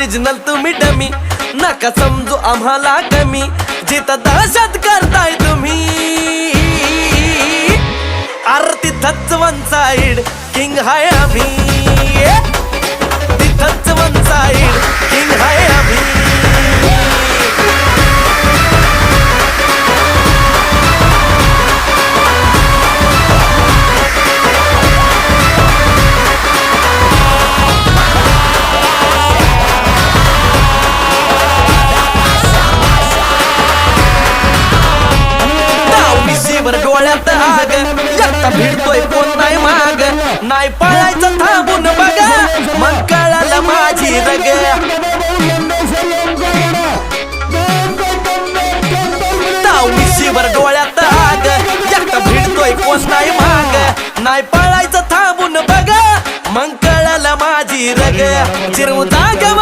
Original तुम्ही dummy, नका समजू आम्हाला कमी, जिथं दहशत करताय तुम्ही अरे तिथंच वन साइड किंग हाय आम्ही, तिथंच वन साइड किंग हाय आम्ही. डोळ्यात आग एकटा भिडतोय कोण नाही माग, नाही पळायचं थांबून बघा मग कळालं माझी रग. तावडीशीवर डोळ्यात आग एकटा भिडतोय कोण नाही माग, नाही पळायचं थांबून बघा मग कळालं माझी रग. चिरमुत